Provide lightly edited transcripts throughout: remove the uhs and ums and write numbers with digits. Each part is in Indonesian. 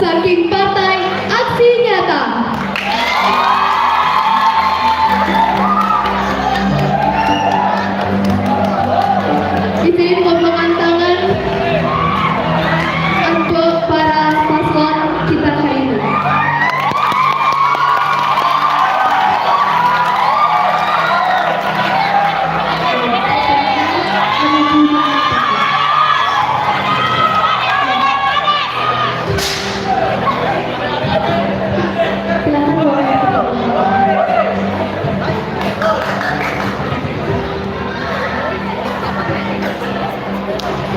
saking Partai Aksi Nyata. Izin potongan tangan untuk para paslon kita hari ini.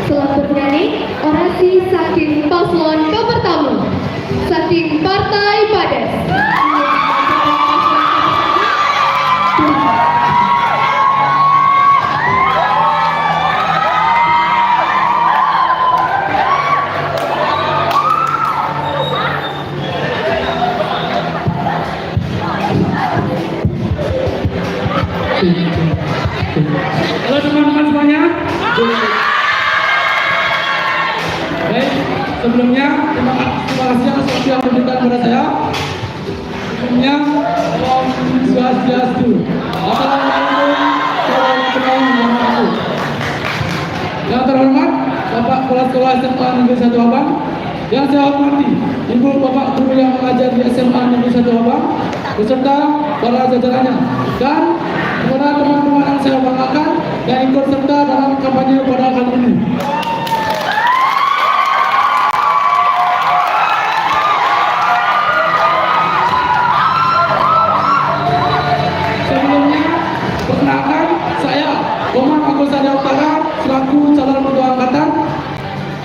Selanjutnya nih, orasi saking paslon nomor pertama, saking Partai Pades. Halo teman-teman semuanya. Baik, sebelumnya terima kasih atas waktu yang diberikan kepada saya. Sebelumnya, Om Swastiastu. Assalamualaikum warahmatullahi wabarakatuh. Yang terhormat Bapak Kepala Sekolah SMA Negeri 1 Abang, yang saya hormati Ibu Bapak Guru yang mengajar di SMA Negeri 1 Abang, beserta para jajarannya, dan kepada teman-teman yang saya banggakan yang ikut serta dalam kampanye pada kali ini. Sebelumnya, perkenalkan saya Komang Agus Arya Utara selaku calon ketua angkatan,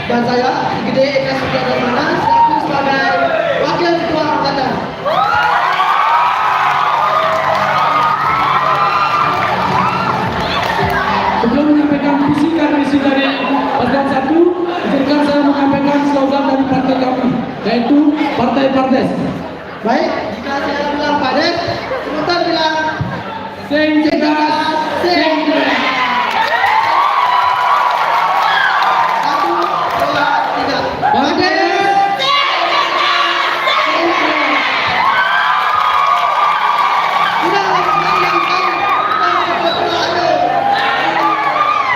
Dan saya Gede Eka Supriyadarmana selaku sebagai wakil ketua angkatan. sebelum menyampaikan visi dan misi dari paslon 1, izinkan saya menyampaikan slogan dari partai kami, yaitu Partai Pardes. Baik, jika saya bilang Pades, sebentar bilang Sing cerdas, sing keren. satu, dua, tiga. Pardes. Sudah lakukan yang tahu.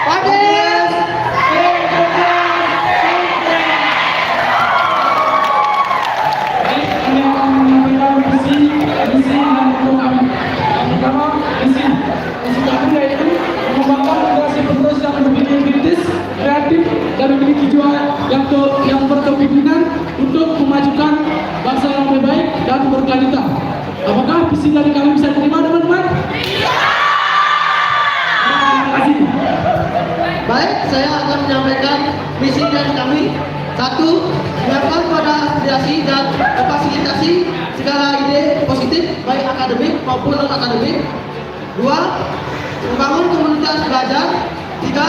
Pades. Baik, kami akan menyampaikan visi dan untuk kami. Yang pertama, visi kami yaitu mengembangkan generasi penerus yang berpikir kritis, kreatif, dan memiliki jiwa yang berkepemimpinan untuk memajukan bangsa yang lebih baik dan berkelanjutan. Apakah visi dari kami bisa diterima, teman-teman? Terima kasih. Baik, saya akan menyampaikan misi dari kami. Satu, menyiapkan pada aspirasi dan memfasilitasi segala ide positif baik akademik maupun non akademik. Dua, membangun komunitas belajar. Tiga,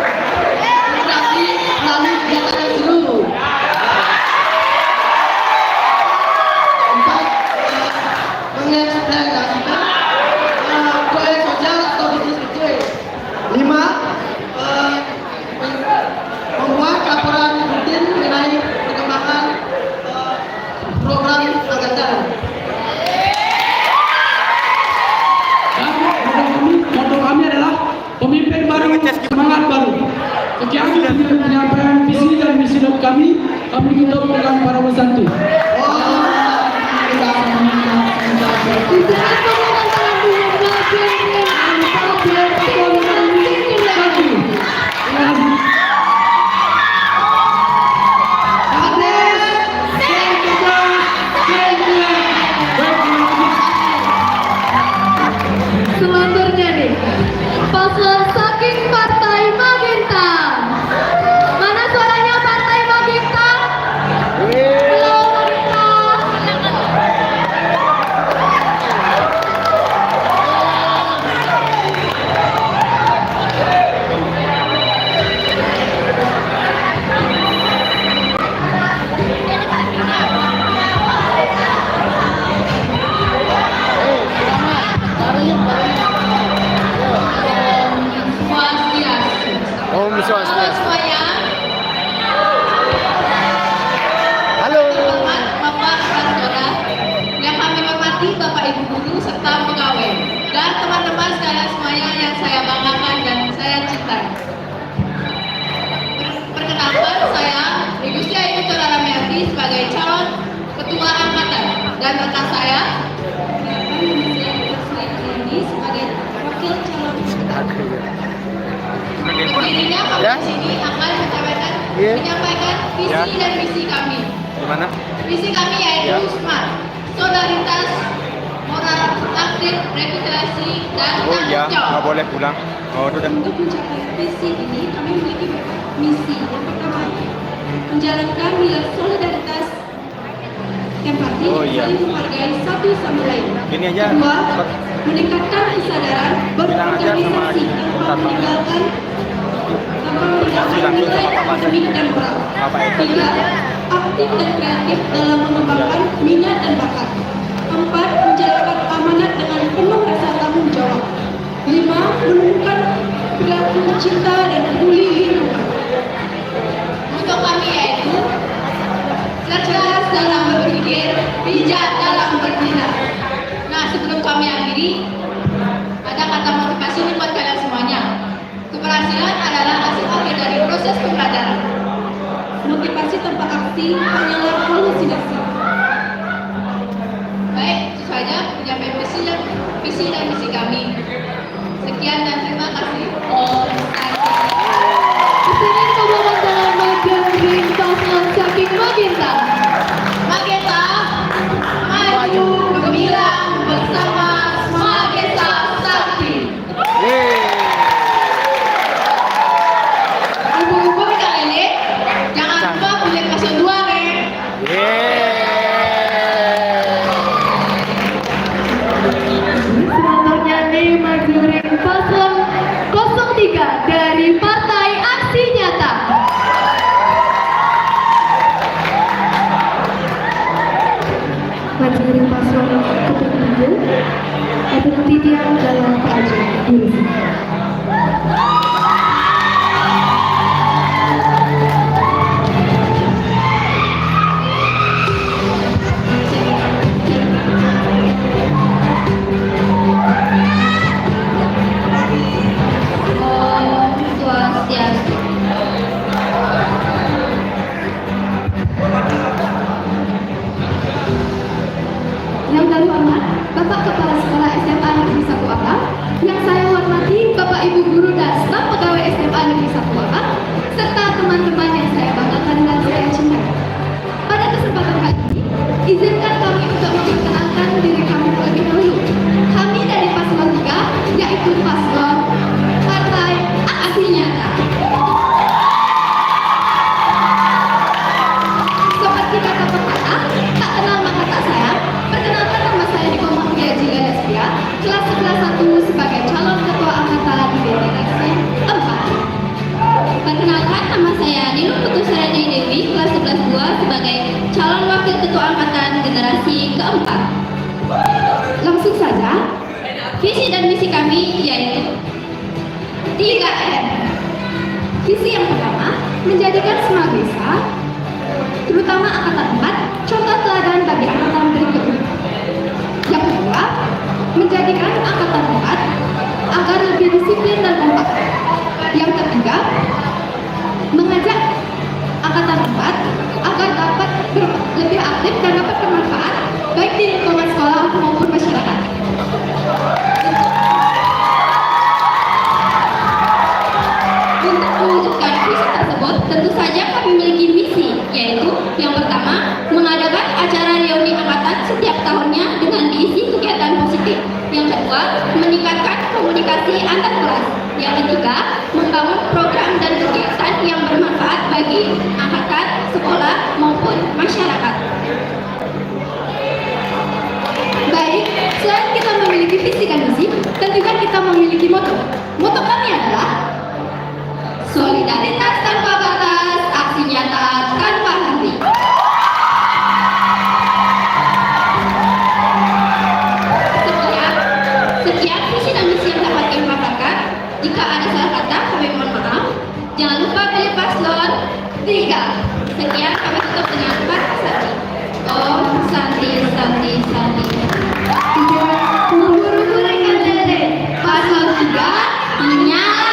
komunikasi melalui kegiatan yang seru. Empat, mengekspresikan proyek sosial atau bisnis kecil. Lima, membuat laporan rutin mengenai perkembangan program angkatan. Dan motto kami adalah pemimpin baru, semangat baru. Sekian penyampaian visi dan misi dari kami tutup dengan para bersantri. Izin potongan tangan dulu bagian paslon satu. Selanjutnya nih, paslon saking Partai Magenta. Mana suaranya Partai Magenta? Halo Magenta. semuanya, Halo. Bapak, Bapak, Saudara, yang kami hormati Bapak Ibu Guru serta pegawai dan teman-teman sekalian semuanya yang saya banggakan dan saya cintai. Perkenalkan saya Igusti Ayu Tora Ramiati sebagai calon ketua angkatan dan rekan saya ini sebagai wakil calon. Berdirinya kami Ya. di sini akan Iya. menyampaikan visi Ya. dan misi kami. Gimana? Visi kami yaitu Ya. SMART, solidaritas, moral, aktif, rekreasi, dan Oh iya, tanggung jawab. nggak boleh pulang. Oh, udah. Untuk mencapai visi ini, kami memiliki misi. Yang pertama, menjalankan nilai solidaritas, empati, Oh, iya. saling menghargai satu sama lain. Gini aja. Kedua, meningkatkan kesadaran Bilang aja sama berorganisasi tanpa Ustaz. meninggalkan Langsung nilai sama Bapak aja. akademik dan moral. Bapak itu. Tiga, aktif dan kreatif dalam mengembangkan minat dan bakat. Empat, menjalankan amanat dengan penuh rasa tanggung jawab. Lima, menemukan perilaku cinta dan peduli lingkungan. Untuk kami yaitu cerdas dalam berpikir, bijak dalam bertindak. Nah, sebelum kami akhiri, ada kata motivasi ini buat kalian semuanya. Keberhasilan adalah hasil akhir dari proses pembelajaran. Motivasi tanpa aksi hanyalah halusinasi. Baik, itu saja penyampaian visi dan misi kami. Sekian dan terima kasih. Kesini pembawa dalam bagian ring paslon saking Magenta. Magenta, maju gemilang bersama Magenta Sakti. Ibu-ibu kali ini jangan lupa punya kasih dua nih. Selanjutnya nih maju ring paslon 03 dari Partai Aksi Nyata. Maju ring paslon 07 Abang Tidian dalam Praja Diri. Om Swastiastu. Yang kami hormat Bapak Kepala Sekolah SMA Negeri 1 Akam, yang saya hormati Bapak Ibu Guru dan staf pegawai SMA Negeri 1 Akam, serta teman-teman yang saya banggakan dan saya cintai. Pada kesempatan kali ini, izinkan kami untuk memperkenalkan diri kami terlebih dahulu. Kami dari paslon 3, yaitu paslon Partai Aksi Nyata. Seperti kata pepatah, tak kenal maka tak sayang. Perkenalkan nama saya Niko Mahmia Jila Destia, kelas 11 1 sebagai calon ketua angkatan di generasi 4. Perkenalkan nama saya Nino Putusarani Dewi, kelas 11 2 sebagai calon wakil ketua angkatan generasi keempat. Langsung saja, visi dan misi kami yaitu 3M. Visi yang pertama, menjadikan semua desa, terutama angkatan 4, contoh teladan bagi angkatan berikutnya. Yang kedua, menjadikan angkatan 4 agar lebih disiplin dan kompak. Yang ketiga, mengajak angkatan 4 agar dapat lebih aktif dan dapat bermanfaat baik di lingkungan sekolah maupun masyarakat. Untuk mewujudkan visi tersebut, tentu saja kami memiliki misi, yaitu yang pertama, mengadakan acara reuni angkatan setiap tahunnya dengan diisi kegiatan positif. Yang kedua, meningkatkan komunikasi antar kelas. Yang ketiga, membangun program dan kegiatan yang bermanfaat bagi angkatan, sekolah, maupun masyarakat. Baik, selain kita memiliki visi dan misi, tentunya kita memiliki moto. Moto kami adalah solidaritas tanpa batas, aksi nyata tanpa henti. Sekian visi dan misi yang dapat kami paparkan. Jika ada salah kata, kami mohon maaf. Jangan lupa pilih pas 3. Sekian kami tutup dengan Pak Santi. Om Santi Santi Santi. 3. Guru-guru rekan lele. Pasal 3. Menyalare.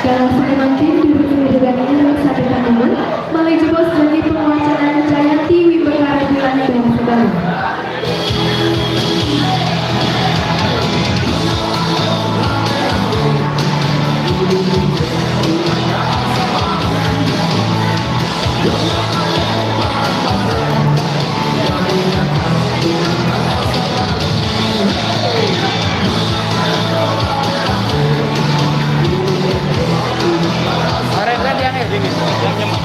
Dalam semangat dengan ini satu tanaman, Malai Jebos dari penguasaan Jayanti Wibekara Bulan dan Sebaru. Keren yang ini. Yang nyemak.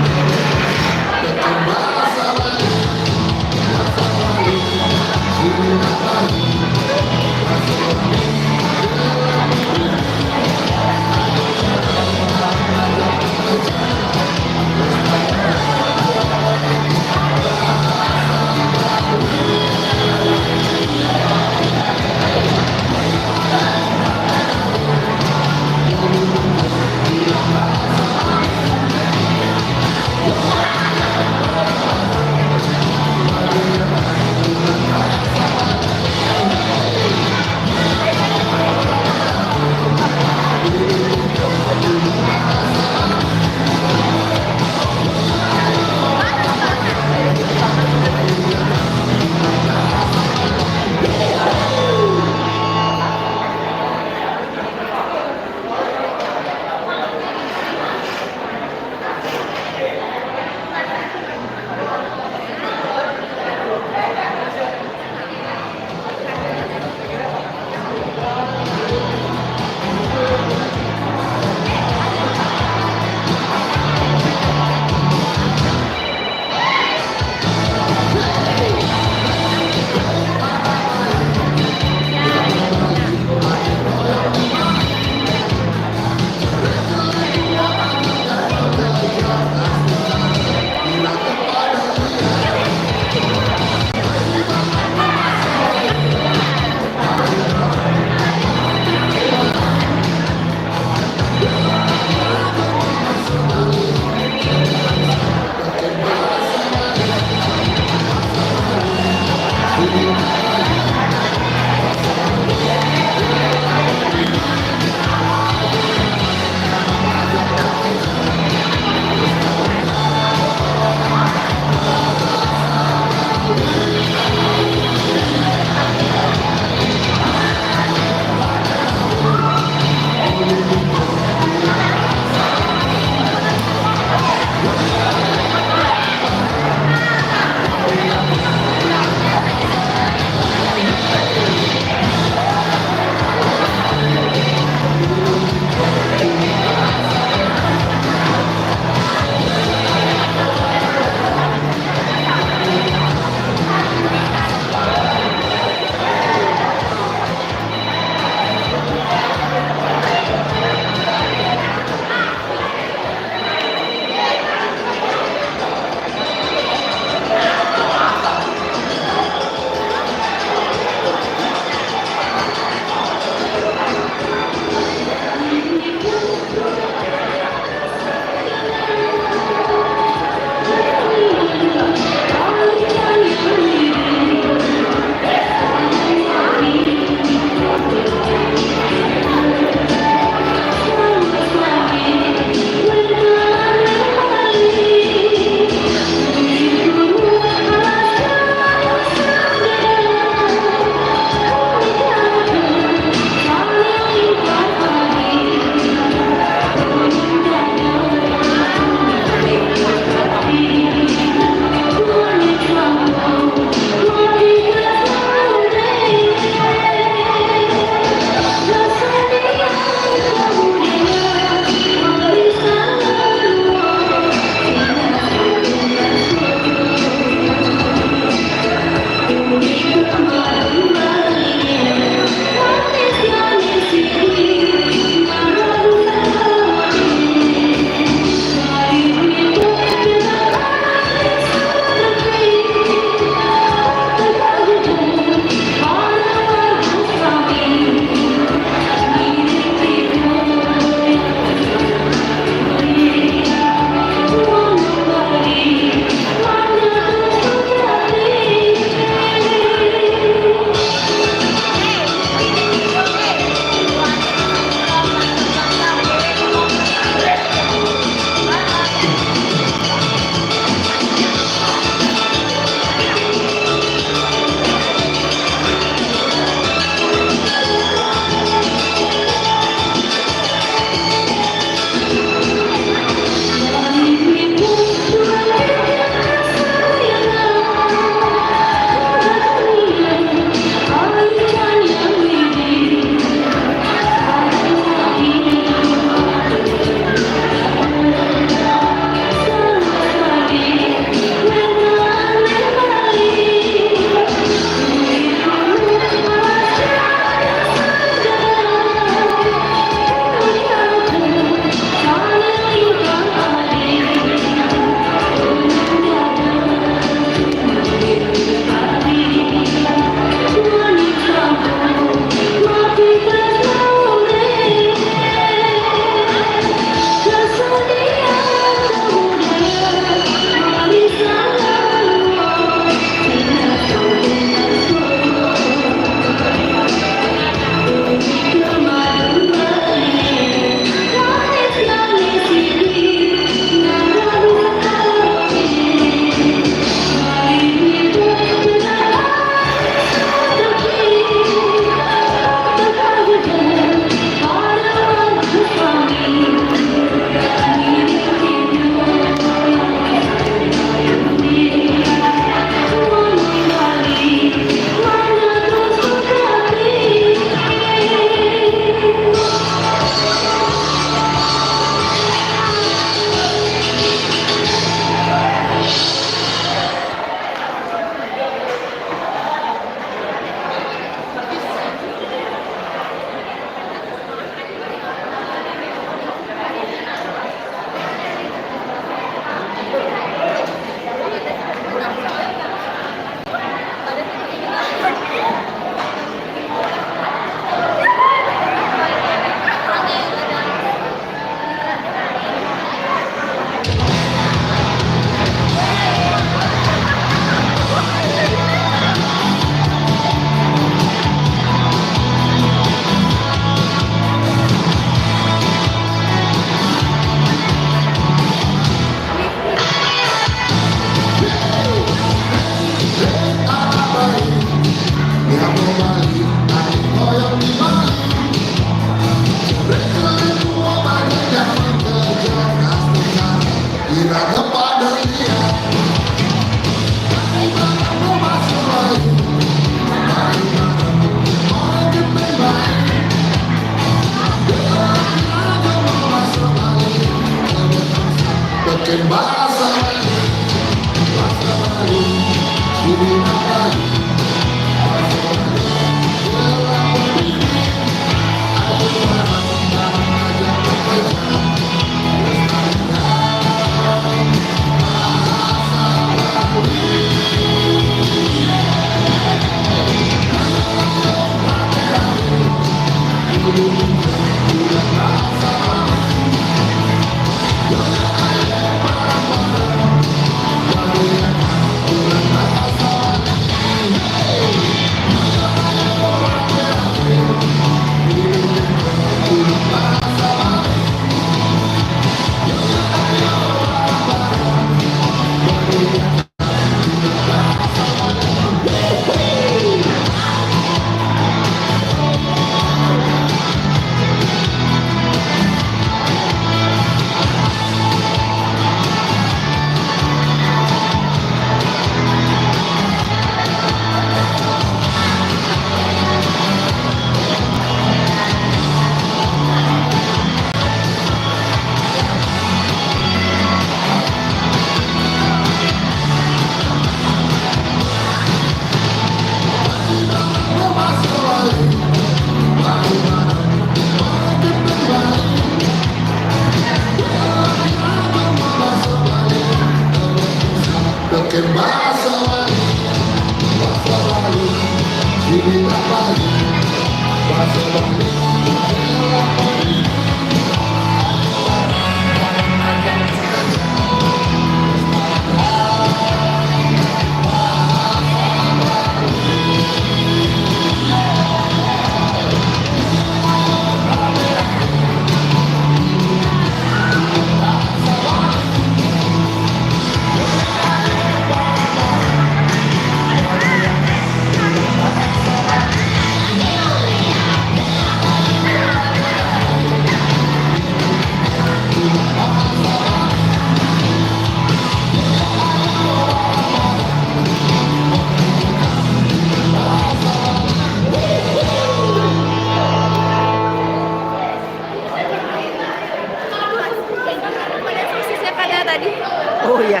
Oh iya.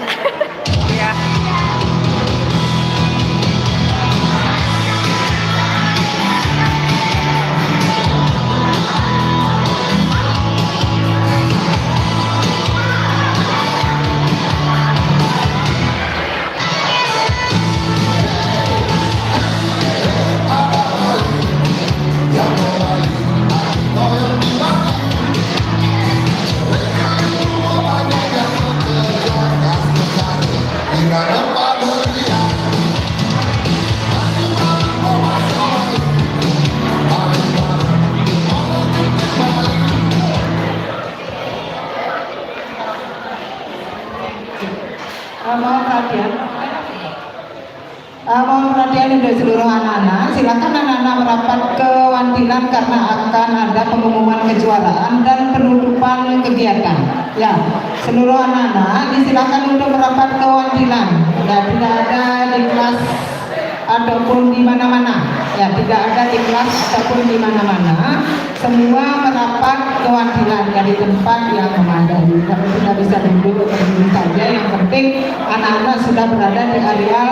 Ya. Mohon perhatian untuk seluruh anak-anak. Silakan anak-anak merapat ke Wantilan karena akan ada pengumuman kejuaraan dan penutupan kegiatan. Ya, seluruh anak-anak disilakan untuk merapat ke Wantilan. Ya, tidak ada di kelas ataupun di mana-mana. Ya, tidak ada di kelas ataupun di mana-mana. Semua merapat ke Wantilan dari tempat yang memadai. Kalau tidak bisa duduk saja, yang penting anak-anak sudah berada di area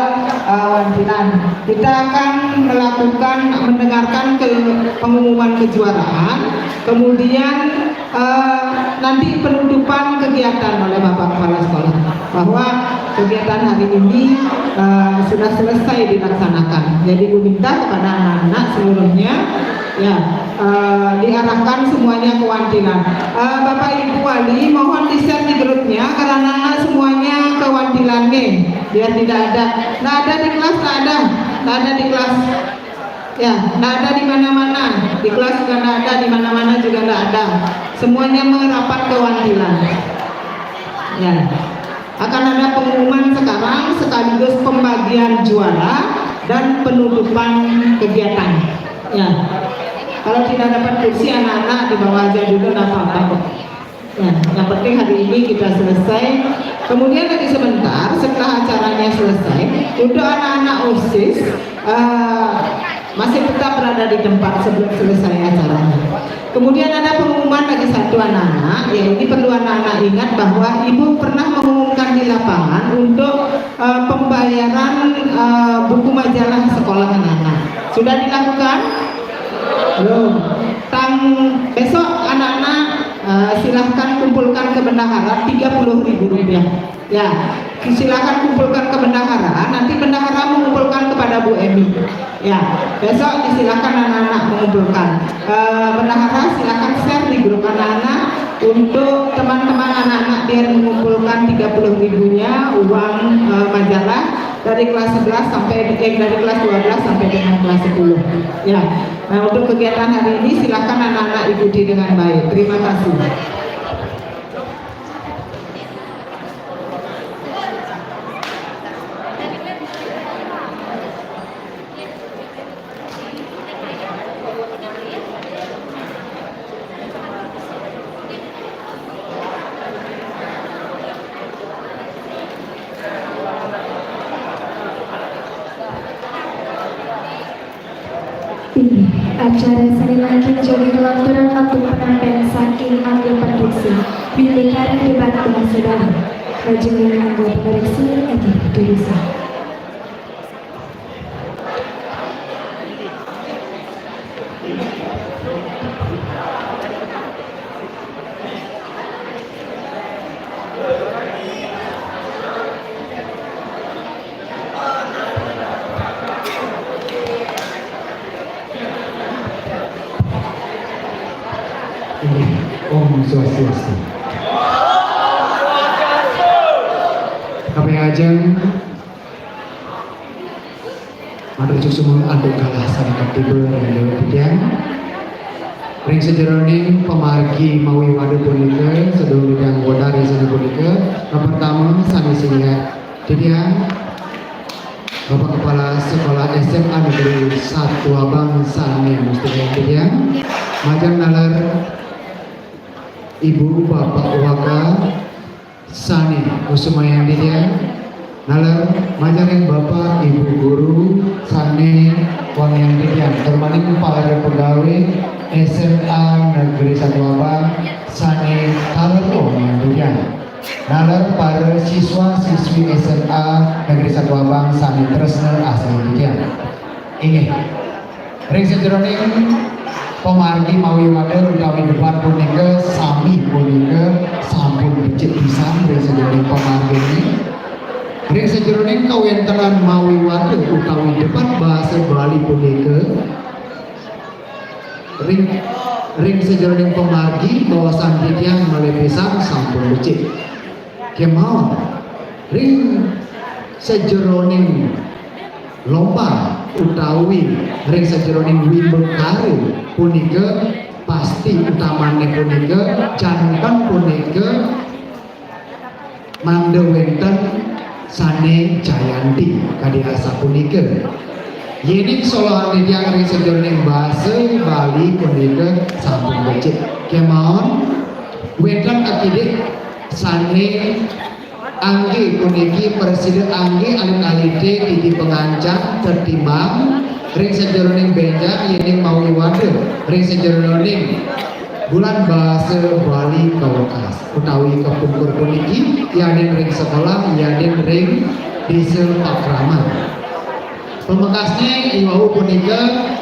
Wantilan. Kita akan melakukan mendengarkan pengumuman kejuaraan, kemudian nanti penutupan kegiatan oleh Bapak Kepala Sekolah bahwa kegiatan hari ini sudah selesai dilaksanakan. Jadi Bu minta kepada anak-anak seluruhnya ya diarahkan semuanya ke Wantilan. Bapak Ibu Wali mohon di-share di grupnya karena anak-anak semuanya ke Wantilan nih, biar tidak ada. Nggak ada di kelas, nggak ada di kelas. Ya, nggak ada di mana-mana. Di kelas juga nggak ada, di mana-mana juga nggak ada. Semuanya merapat ke Wantilan. Ya. Akan ada pengumuman sekarang sekaligus pembagian juara dan penutupan kegiatan. Ya. Kalau tidak dapat kursi anak-anak di bawah aja dulu, nggak apa-apa kok. Ya, yang penting hari ini kita selesai. Kemudian lagi sebentar setelah acaranya selesai, untuk anak-anak OSIS masih tetap berada di tempat sebelum selesai acaranya. Kemudian ada pengumuman lagi satu anak-anak, ya ini perlu anak-anak ingat bahwa Ibu pernah mengumumkan di lapangan untuk pembayaran buku majalah sekolah anak-anak. Sudah dilakukan? Belum. Besok anak-anak silahkan kumpulkan ke bendahara Rp30.000. Ya, silahkan kumpulkan ke bendahara. Nanti bendahara mengumpulkan kepada Bu Emi. Ya, besok disilahkan anak-anak mengumpulkan. Bendahara silahkan share di grup anak-anak untuk teman-teman anak-anak biar mengumpulkan 30.000-nya uang majalah dari kelas 11 sampai dari kelas 12 sampai dengan kelas 10. Ya. Nah, untuk kegiatan hari ini silakan anak-anak ikuti dengan baik. Terima kasih. Ini acara seni lagi joget lanturan untuk penampilan saking ambil produksi Bindikara debat dengan saudara Raja yang membuat koreksi Edi Dulisa. Om Swastiastu. Kami ajeng matur suksumul anduk kalah sanekat tiber yang dewa ring sejeroning pemargi mawi wadu punika sedulur yang wodari seni punika pertama sami singa tidiang Bapak Kepala Sekolah SMA Negeri 1 Abang Sani Mustika tidiang majang nalar Ibu Bapak Waka Sani Kusumayang Didian nalar majaring Bapak Ibu Guru Sani Wangyang Didian termaning para pegawai SMA Negeri 1 Abang Sani Taler Wangyang Didian nalar para siswa-siswi SMA Negeri 1 Abang Sani Tresna Asli Didian ingin ring sejeroning pemargi mawi wadah utawi debat punika sami punika sampun becik pisan ring sejeroning pemargi ini ring sejeroning kawentenan mawi wadah utawi debat bahasa Bali punika ring sejeroning pemargi bawasan titiang malih pisan sampun becik kemawon ring sejeroning lomba utawi ring sejeroning wibekare punika pasti utamane punika jantan punika mangda wenten Sane Jayanti kadiasa punika yening solohan tiyang ring sejeroning basa Bali punika sampun becik kemawon wenten akidik Sane Anggi puniki presiden Anggi alun-alite titi pengancam tertimbang ring sejeroning benjang yening mawi wadah ring sejeroning bulan bahasa Bali kawakas utawi kepungkur puniki yaden ring sekolah yaden ring desa Pakraman pemekasnya iwau punika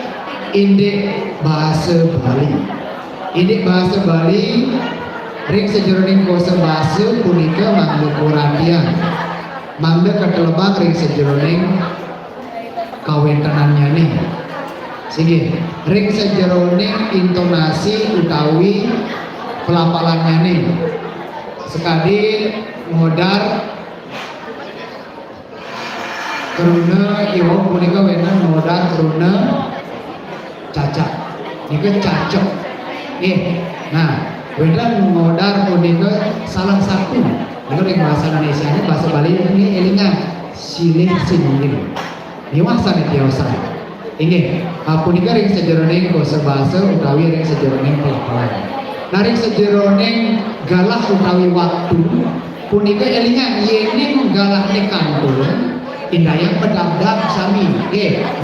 indek bahasa Bali indek bahasa Bali ring sejeroning kosa bahasa punika mangga kuratian mangga ketelebang ring sejeroning kawentenannya nih sige ring sejeroning intonasi utawi pelapalannya nih sekali modar keruna iwang punika wenan modar keruna cacak nika cacok nah wedan modar punika salah satu kalau ring bahasa Indonesia ini bahasa Bali ini elingan silih singgil niwasan itiyosan ini punika ring sejeroning kosa bahasa utawi ring sejeroning pelapalan nah ring sejeroning galah utawi waktu punika elingan yening galah ni kantor indaya pedabdab sami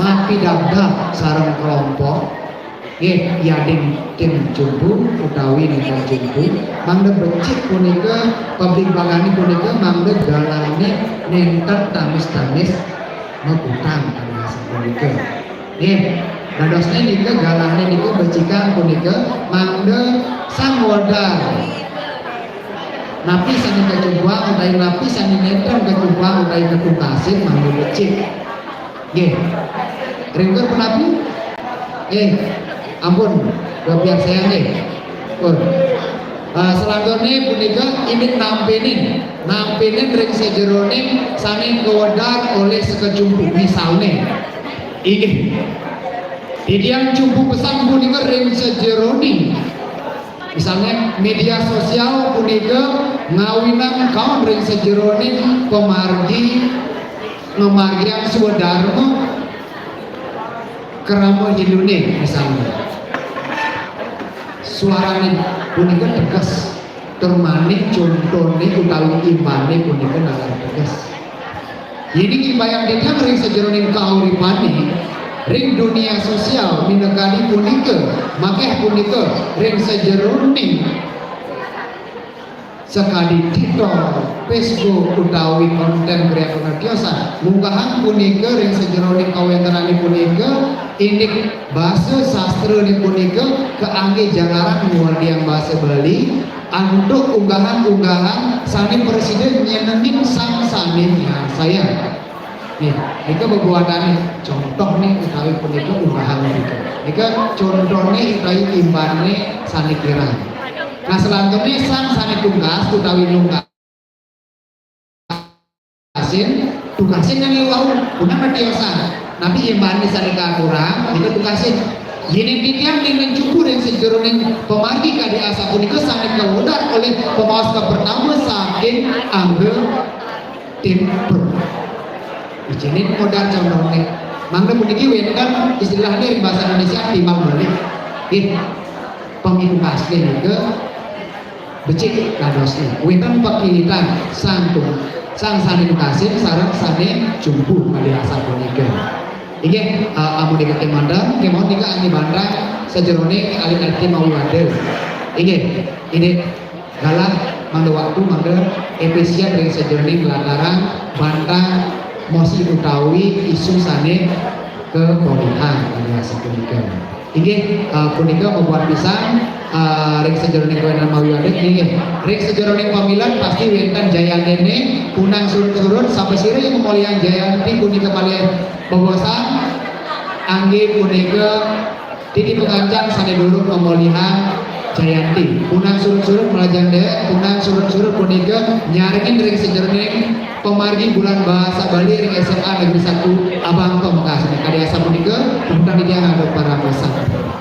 mapi dabdab sareng kelompok Nggih, yading tim jumpu utawi ninggal jumpu mangda becik punika pabrik bangani punika mangda galane nenten tamis-tamis mekutang kaliasa punika. Nggih, dadosna nika galane nika becikan punika mangda sang wadar. Napi sani kacubuang utai napi sani nenten kacubuang utai ketungkasin mangda becik. Nggih. Ringker penapi? Ampun, biar saya nih. Selanjutnya punika ini nampinin ring sejeroning sani kewedar oleh sekejumpu misalnya. Ini yang jumpu pesan punika ring sejeroning. Misalnya media sosial punika ngawinan kawan ring sejeroning pemargi ngemargian suadarma kerama hilune misalnya. Suarane punika tegas termanik contone utawi imane punika nalar tegas. Ini imbayang detang ring sejeroning kauripane ring dunia sosial minekani punika makeh punika ring sejeroning sekali TikTok, Facebook utawi konten kreator kiosa mungkahan punika ring sejeroning kawentenani punika ini bahasa sastra ni punika keangge jalaran muardiang bahasa Bali untuk unggahan-unggahan sani presiden nyenengin sang saninya saya nih nika bebuatan contoh nih utawi punika unggahan nika contohnya utawi imbane sani kira. Nah selanjutnya sang sani tunggas utawi nungkasin tugasin yang liwau punah matiosan nabi imbani sani kurang itu tugasin ini titian dengan cukur yang sejeroning pemargi kadi asa punika sani kewudar oleh pemawas pertama saking ambil timper izinin modal contohnya mangga puniki wendan istilahnya di bahasa Indonesia timbang balik pemilu asli juga becik kadosnya wendan pakilitan sang sani kasim sarang sani jumpu kadi asa punika. Ini amun dika kemandang, kemauan dika ani bandang sejeroning alin-alin mau wadel. Ini galah mangga waktu mangga efisien dari sejeroning lantaran bandang mosi utawi isu sane keponihan alias punika. Ini punika membuat pisang ring sejeroning kawenan mawi wadel ini ring sejeroning pamilan pasti wenten jayantene punang surut-surut sampai sire yang kemuliaan jayanti punika kalian bobosan angge punika titi pengancang sane dulu pemulihan jayanti punang surut-surut melajang dek punang surut-surut punika nyarikin ring sejeroning pemargi bulan bahasa Bali ring SMA Negeri 1 Abang Pamekasan kadi asa punika puntang dia ada para pesan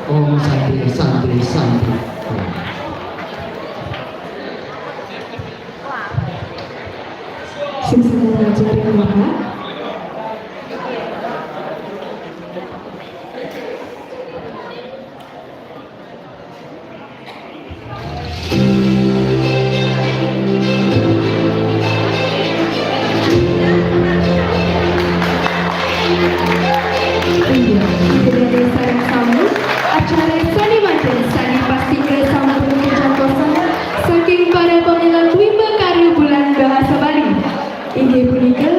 om santri Sing ajar yang Bapak. Acara Sani Maten Sani pasti bersama penunjuk kosan saking para pemilihan Wimba Karya Bulan Bahasa Bali. Ini punika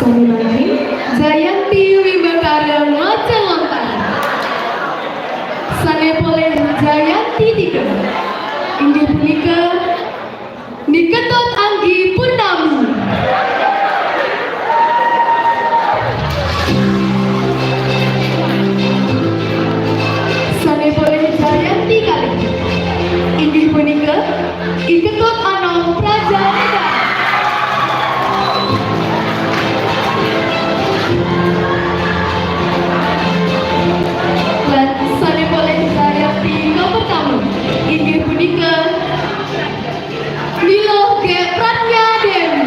Sani Bangkit, Jayanti Wimbakara Macelontar. Sane Poleh Jayanti 3. Inggih punika Niketot Anggi Purnami. Sane Poleh Jayanti kali. Inggih punika Iketot Anom Prajanegara. Lan sane Poleh Jayanti nomor pertama inggih punika Milo G. Pratnya Dewi.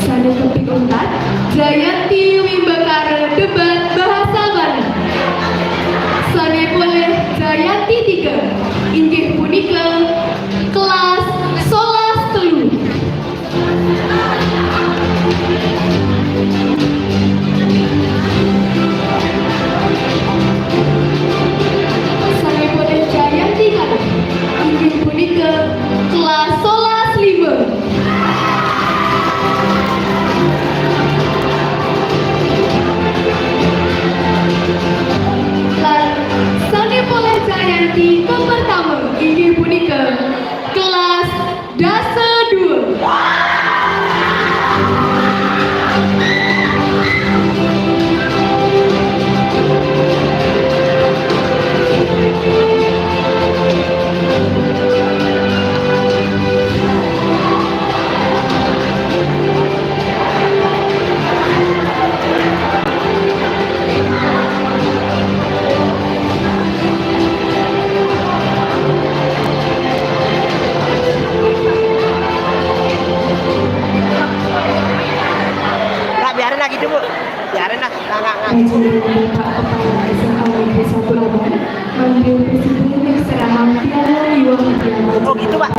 Sane Topik 4 Jayanti Wimbakara Debat Bahasa Bali. Sane Poleh Jayanti 3 inggih punika kelas Solas Telu. Sane Poleh Jayanti kali inggih punika kelas Solas 5. Lan Sane Poleh Jayanti pertama inggih punika kelas Dasa 2. Nggak, biarin lah gitu bu. Biarin lah. Nggak. Presiden Bapak Kepala SMA Negeri 1 Lamongan mengambil presiden seraham Piala Liwang Piala. Oh, gitu, Pak.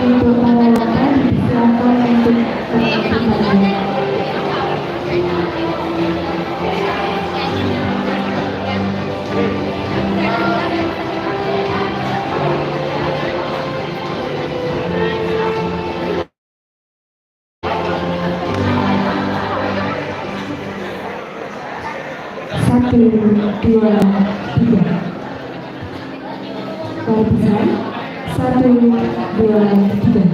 untuk para wakil dipersilakan untuk berbicara. Satu, dua, tiga. Barisan. Satu, dua, tiga.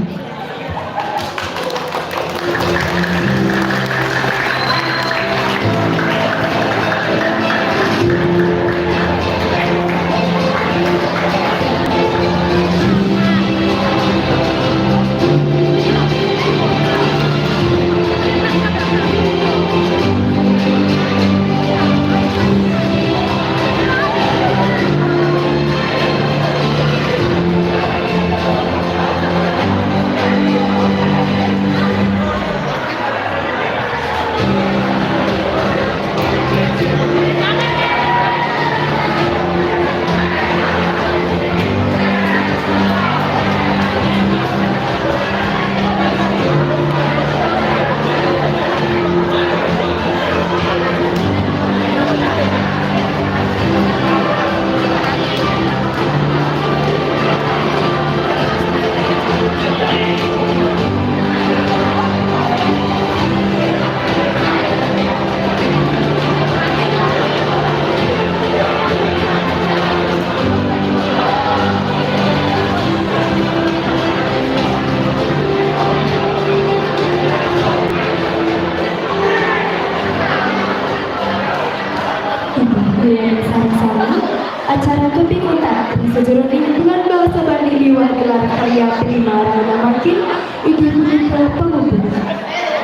Acara keping utak di sejroning bulan bahasa Bali liwat gelar karya prima Rana Makin Ibu Putra Pengumpul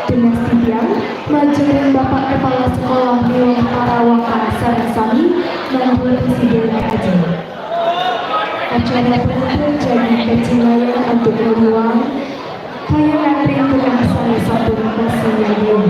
Dinasti Tiang Majorin Bapak Kepala Sekolah Dewan Parawaka Sarasami Manggul Presiden Haji. Acara pengumpul jadi kecilaian untuk meruang kaya nantri dengan salah satu kasihnya Dewa.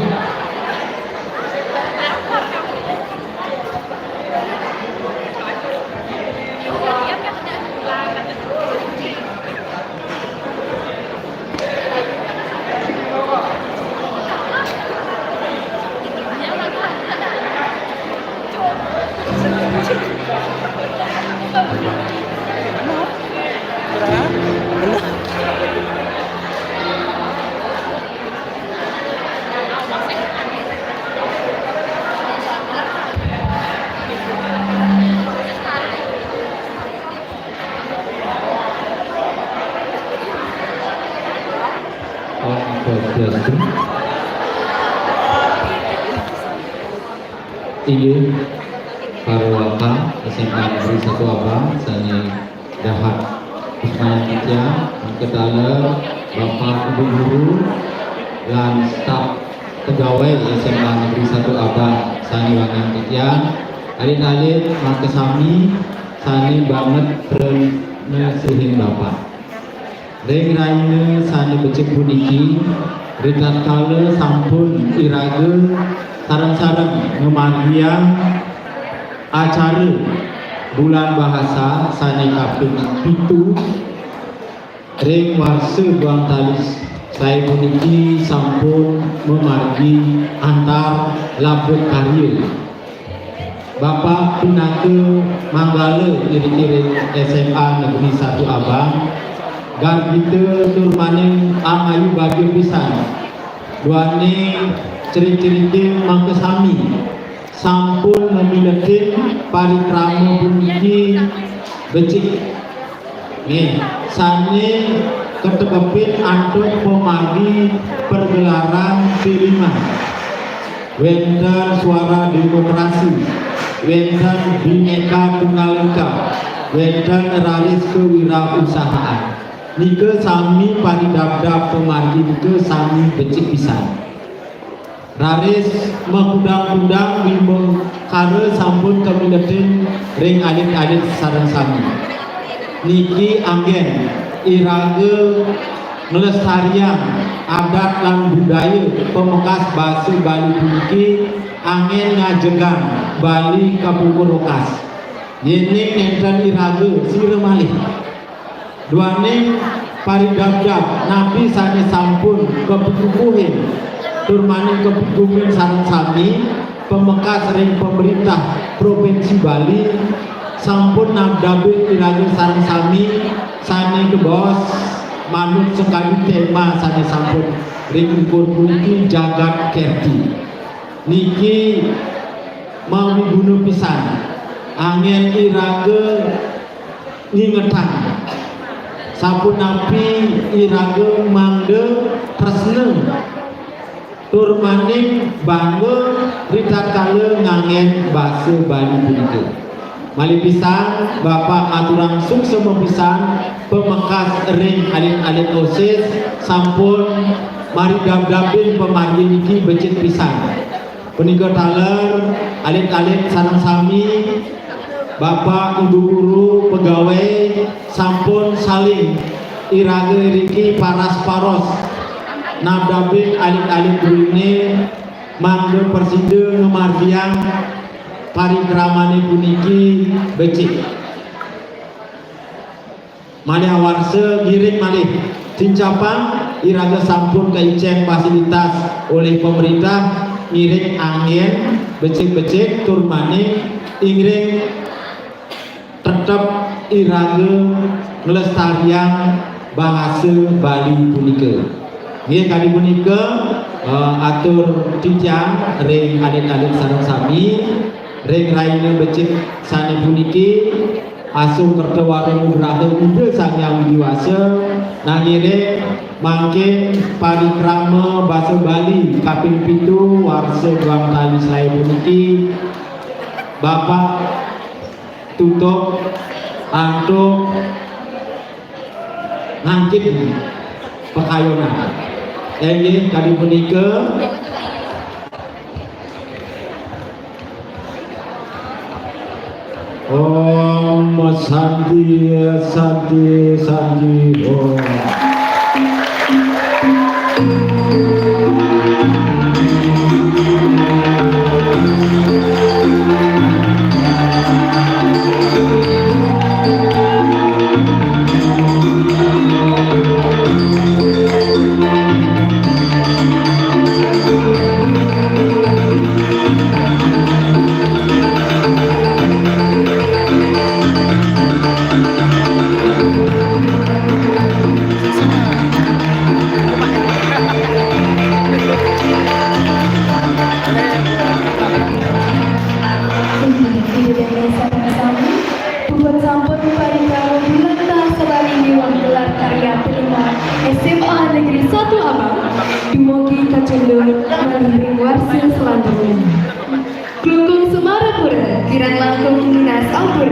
Iya, Parawaka SMA Negeri 1 Abang, saya Dahat Usmayan Kitya, Ketala, Bapak Ibu Guru, dan staf pegawai SMA Negeri 1 Abang, Sani Wangan Kitya, adik-adik Makasami, Sani banget Pernesihin Bapak. Reng Raina Sani Becek Puniki, Ritat Kala Sampun Iraga, sarang-sarang ngemagian acara bulan bahasa Sani Kaping Pitu Reng Warsa Buang Talis saya puniki sampun memargi antar labut karya Bapak Pinake Manggala Kiri-kiri SMA Negeri 1 Abang Garbita Turmaning Amayu Bagio Pisan Duane ciri-ciri Makasami sampun memiliki parikrama puniki becik nih sani ketepin untuk memagi pergelaran kelima wenten suara demokrasi wenten Bhinneka Tunggal Ika wenten raris kewirausahaan nike sami paridabdab pemargi nike sami becik pisan raris mengundang-undang bimbo kare sampun kamiletin ring alit-alit sareng sami niki anggen irage melestarian adat lan budaya pemekas basa Bali puniki angin ngajegan Bali Kapungkurokas yening nenten irage sire malih duaning paridabdab nabi sane sampun kepukuhin turmaning kepukuhin sareng sami pemekas ring pemerintah Provinsi Bali sampun nabdabe irage sareng sami sane kebos manut sekali tema sane sampun ring ukur puniki jagat kerti niki mau dibunuh pisan angin irage ngingetan sampun napi irage mangde tresne tur maning bangga ritatkala ngangen basa Bali punika malih pisan Bapak aturang suksema pisan pemekas ring alit-alit OSIS sampun mari dab-dabin pemargi niki becik pisan punika taler alit-alit sareng sami Bapak Ibu guru pegawai sampun saling irage riki paras paros nabdabin alit-alit burine mangga persida ngemargiang parikramane puniki becik malih awarse giring malih cincapang irage sampun keicen fasilitas oleh pemerintah ngiring angin becik-becik tur maning ingring tetap irage ngelestarian bahasa Bali punika. Nggih kali punika atur tijang ring alit-alit sareng sami ring raine becik sane puniki asung kerta warung graha muda sang yang widiwasa nangire mangke parikrama basa Bali kaping 7 warsa Guam Tali saya puniki Bapak tutup untuk ngangkit pekayonan ini kali punika Om Santi Santi Santi Om SMA Negeri 1 Abang Dumogi Kacendor Malih Warsi Selanjutnya Klungkung Semarapura Kiran Langkung Dinas Ampur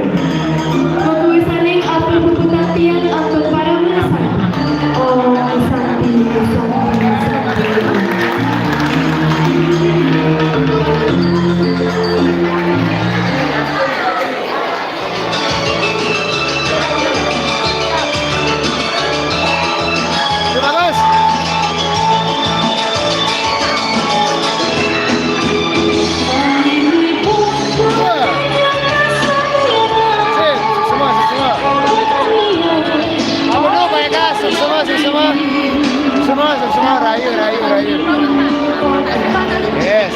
Mengkuih saning apel puputatian untuk para menesan Om Santi Santi Santi semua rayu. Yes,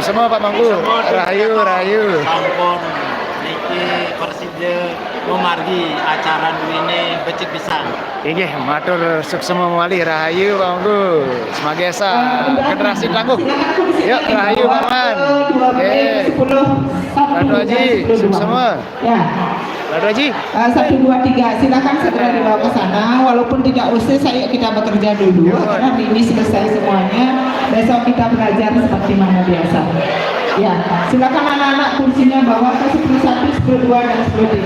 semua Pak Mangku. Rayu. Sampun niki persida memargi acara ini becik pisan. Inggih, matur suksema mawali rahayu Pak Mangku. Semagesa generasi tangguh. Yuk rahayu Paman. Radu Haji, suksema. Ya. Radu Haji. 1, 2, 3, silakan segera dibawa ke sana. Walaupun tidak usah, saya kita bekerja dulu karena ini selesai semuanya. Besok kita belajar seperti mana biasa. Ya, silakan anak-anak kursinya bawa ke 10, 1, 10, 2, dan 10, 3.